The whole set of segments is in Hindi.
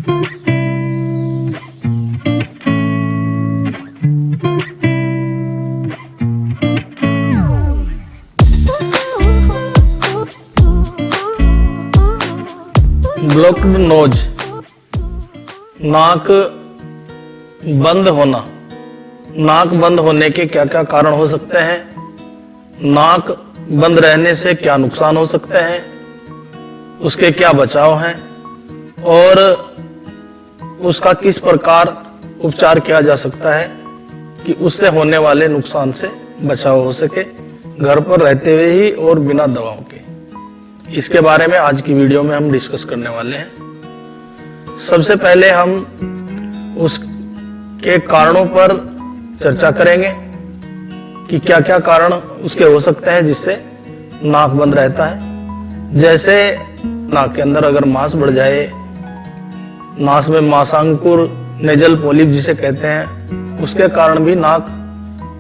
ब्लॉक्ड नोज, नाक बंद होना। नाक बंद होने के क्या क्या कारण हो सकते हैं, नाक बंद रहने से क्या नुकसान हो सकते हैं, उसके क्या बचाव हैं और उसका किस प्रकार उपचार किया जा सकता है कि उससे होने वाले नुकसान से बचाव हो सके घर पर रहते हुए ही और बिना दवाओं के। इसके बारे में आज की वीडियो में हम डिस्कस करने वाले हैं। सबसे पहले हम उसके कारणों पर चर्चा करेंगे कि क्या क्या कारण उसके हो सकते हैं जिससे नाक बंद रहता है। जैसे नाक के अंदर अगर मांस बढ़ जाए, नाक में मांसांकुर नेजल पॉलिप जिसे कहते हैं, उसके कारण भी नाक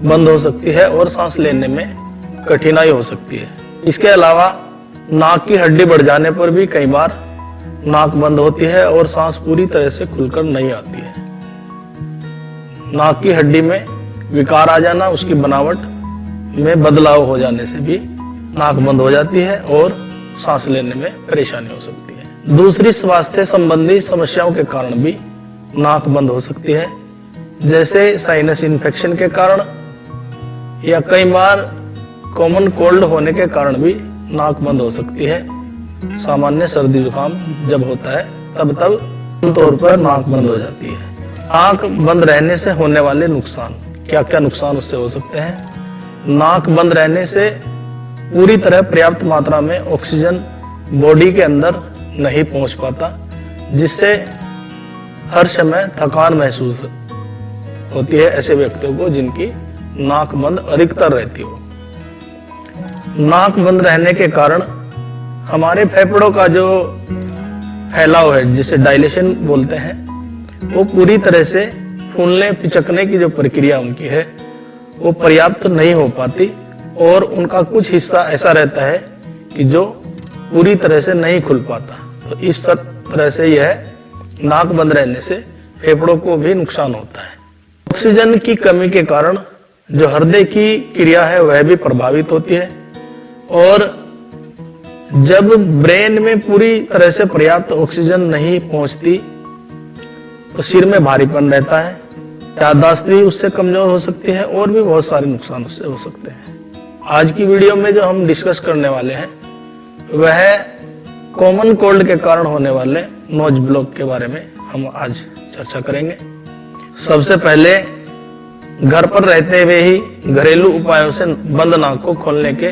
बंद हो सकती है और सांस लेने में कठिनाई हो सकती है। इसके अलावा नाक की हड्डी बढ़ जाने पर भी कई बार नाक बंद होती है और सांस पूरी तरह से खुलकर नहीं आती है। नाक की हड्डी में विकार आ जाना, उसकी बनावट में बदलाव हो जाने से भी नाक बंद हो जाती है और सांस लेने में परेशानी हो सकती है। दूसरी स्वास्थ्य संबंधी समस्याओं के कारण भी नाक बंद हो सकती है, जैसे साइनस इन्फेक्शन के कारण या कई बार कॉमन कोल्ड होने के कारण भी नाक बंद हो सकती है। सामान्य सर्दी जुकाम जब होता है तब आमतौर पर नाक बंद हो जाती है। नाक बंद रहने से होने वाले नुकसान, क्या क्या नुकसान उससे हो सकते हैं। नाक बंद रहने से पूरी तरह पर्याप्त मात्रा में ऑक्सीजन बॉडी के अंदर नहीं पहुंच पाता, जिससे हर समय थकान महसूस होती है ऐसे व्यक्तियों को जिनकी नाक बंद अधिकतर रहती हो। नाक बंद रहने के कारण हमारे फेफड़ों का जो फैलाव है, जिसे डायलेशन बोलते हैं, वो पूरी तरह से फूलने पिचकने की जो प्रक्रिया उनकी है वो पर्याप्त नहीं हो पाती और उनका कुछ हिस्सा ऐसा रहता है कि जो पूरी तरह से नहीं खुल पाता। तो इस तरह से यह नाक बंद रहने से फेफड़ों को भी नुकसान होता है। ऑक्सीजन की कमी के कारण जो हृदय की क्रिया है वह भी प्रभावित होती है और जब ब्रेन में पूरी तरह से पर्याप्त ऑक्सीजन नहीं पहुंचती तो सिर में भारीपन रहता है, याददाश्त भी उससे कमजोर हो सकती है और भी बहुत सारे नुकसान उससे हो सकते हैं। आज की वीडियो में जो हम डिस्कस करने वाले हैं वह कॉमन कोल्ड के कारण होने वाले नोज ब्लॉक के बारे में हम आज चर्चा करेंगे। सबसे पहले घर पर रहते हुए ही घरेलू उपायों से बंद नाक को खोलने के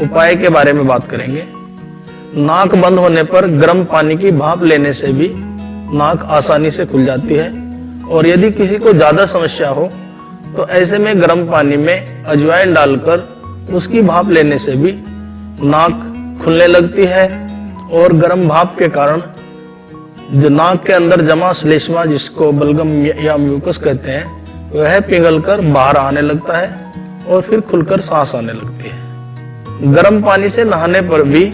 उपाय के बारे में बात करेंगे। नाक बंद होने पर गर्म पानी की भाप लेने से भी नाक आसानी से खुल जाती है और यदि किसी को ज्यादा समस्या हो तो ऐसे में गर्म पानी में अजवाइन डालकर उसकी भाप लेने से भी नाक खुलने लगती है और गर्म भाप के कारण जो नाक के अंदर जमा श्लेष्मा, जिसको बलगम या म्यूकस कहते हैं, वह पिघलकर बाहर आने लगता है और फिर खुलकर सांस आने लगती है। गर्म पानी से नहाने पर भी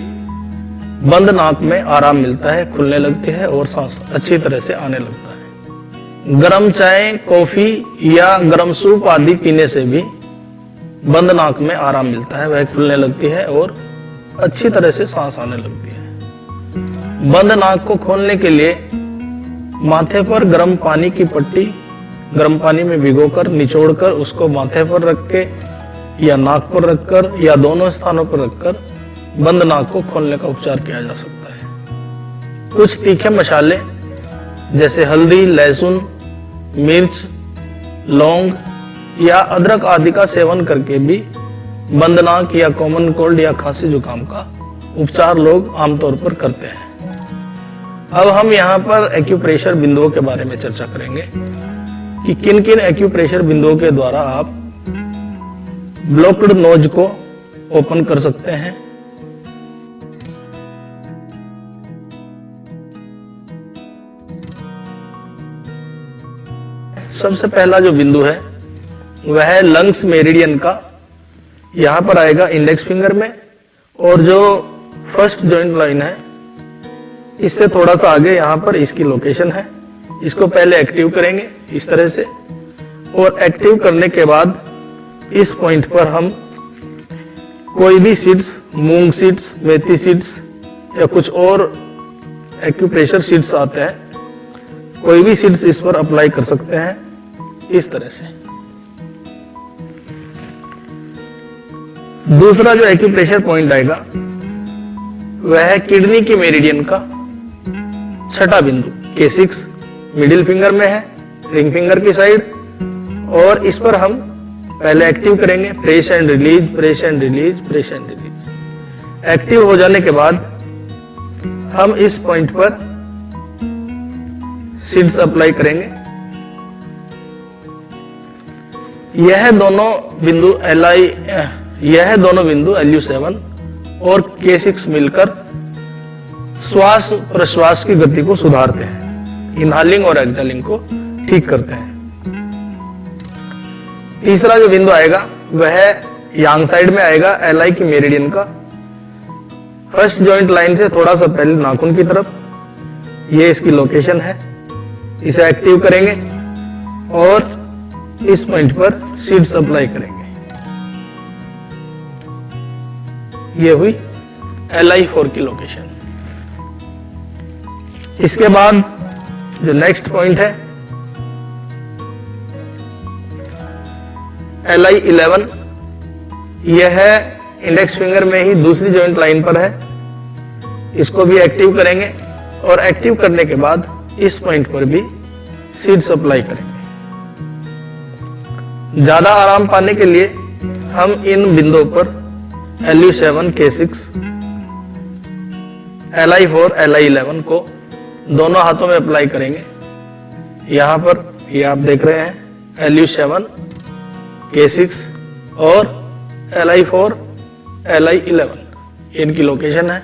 बंद नाक में आराम मिलता है, खुलने लगती है और सांस अच्छी तरह से आने लगता है। गर्म चाय, कॉफी या गर्म सूप आदि पीने से भी बंद नाक में आराम मिलता है, वह खुलने लगती है और अच्छी तरह से सांस आने लगती है। बंद नाक को खोलने के लिए माथे पर गर्म पानी की पट्टी गर्म पानी में भिगोकर निचोड़कर उसको माथे पर रख के या नाक पर रखकर या दोनों स्थानों पर रखकर बंद नाक को खोलने का उपचार किया जा सकता है। कुछ तीखे मसाले जैसे हल्दी, लहसुन, मिर्च, लौंग या अदरक आदि का सेवन करके भी बंद नाक या कॉमन कोल्ड या खांसी जुकाम का उपचार लोग आमतौर पर करते हैं। अब हम यहाँ पर एक्यूप्रेशर बिंदुओं के बारे में चर्चा करेंगे कि किन किन एक्यूप्रेशर बिंदुओं के द्वारा आप ब्लॉक्ड नोज को ओपन कर सकते हैं। सबसे पहला जो बिंदु है वह है लंग्स मेरिडियन का, यहां पर आएगा इंडेक्स फिंगर में, और जो फर्स्ट जॉइंट लाइन है इससे थोड़ा सा आगे यहाँ पर इसकी लोकेशन है, इसको पहले एक्टिव करेंगे इस तरह से, और एक्टिव करने के बाद इस पॉइंट पर हम कोई भी सीड्स, मूंग सीड्स, मेथी सीड्स या कुछ और एक्यूप्रेशर सीड्स आते हैं, कोई भी सीड्स इस पर अप्लाई कर सकते हैं इस तरह से। दूसरा जो एक्यूप्रेशर पॉइंट आएगा वह है किडनी की मेरिडियन का छठा बिंदु, K6 मिडिल फिंगर में है, रिंग फिंगर की साइड, और इस पर हम पहले एक्टिव करेंगे, press and release, press and release, press and release. Active हो जाने के बाद हम इस पॉइंट पर सीड्स अप्लाई करेंगे। यह दोनों बिंदु LU7 और K6 मिलकर श्वास प्रश्वास की गति को सुधारते हैं, इनहालिंग और एक्सहेलिंग को ठीक करते हैं। तीसरा जो बिंदु आएगा वह यांग साइड में आएगा, LI की मेरिडियन का फर्स्ट जॉइंट लाइन से थोड़ा सा पहले नाखून की तरफ, ये इसकी लोकेशन है। इसे एक्टिव करेंगे और इस पॉइंट पर सीड्स अप्लाई करेंगे। ये हुई LI4 की लोकेशन। इसके बाद जो नेक्स्ट पॉइंट है LI11, यह है इंडेक्स फिंगर में ही दूसरी जॉइंट लाइन पर है। इसको भी एक्टिव करेंगे और एक्टिव करने के बाद इस पॉइंट पर भी सीड्स अप्लाई करेंगे। ज्यादा आराम पाने के लिए हम इन बिंदुओं पर LU7, K6, LI4, LI11 को दोनों हाथों में अप्लाई करेंगे। यहां पर ये आप देख रहे हैं LU7, K6 और LI4, LI11 इनकी लोकेशन है।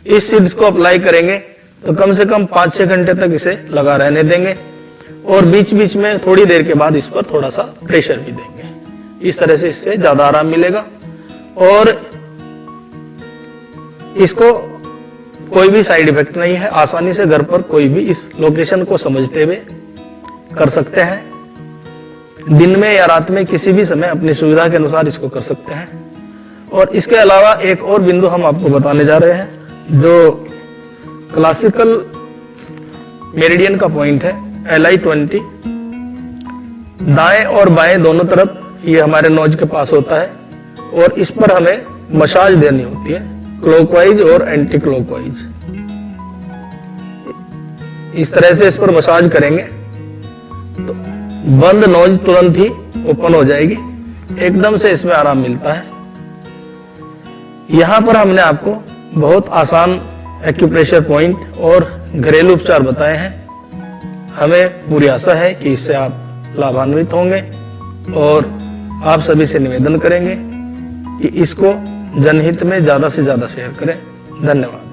इस सीड्स को अप्लाई करेंगे तो कम से कम 5-6 घंटे तक इसे लगा रहने देंगे और बीच बीच में थोड़ी देर के बाद इस पर थोड़ा सा प्रेशर भी देंगे। इस तरह से इससे ज्यादा आराम मिलेगा और इसको कोई भी साइड इफेक्ट नहीं है। आसानी से घर पर कोई भी इस लोकेशन को समझते हुए कर सकते हैं। दिन में या रात में किसी भी समय अपनी सुविधा के अनुसार इसको कर सकते हैं। और इसके अलावा एक और बिंदु हम आपको बताने जा रहे हैं जो क्लासिकल मेरिडियन का पॉइंट है LI20। दाएं और बाएं दोनों तरफ ये हमारे नोज के पास होता है और इस पर हमें मसाज देनी होती है, क्लॉकवाइज और एंटी क्लॉकवाइज। इस तरह से इस पर मसाज करेंगे तो बंद नोज तुरंत ही ओपन हो जाएगी, एकदम से इसमें आराम मिलता है। यहां पर हमने आपको बहुत आसान एक्यूप्रेशर पॉइंट और घरेलू उपचार बताए हैं। हमें पूरी आशा है कि इससे आप लाभान्वित होंगे और आप सभी से निवेदन करेंगे कि इसको जनहित में ज्यादा से ज्यादा शेयर करें। धन्यवाद।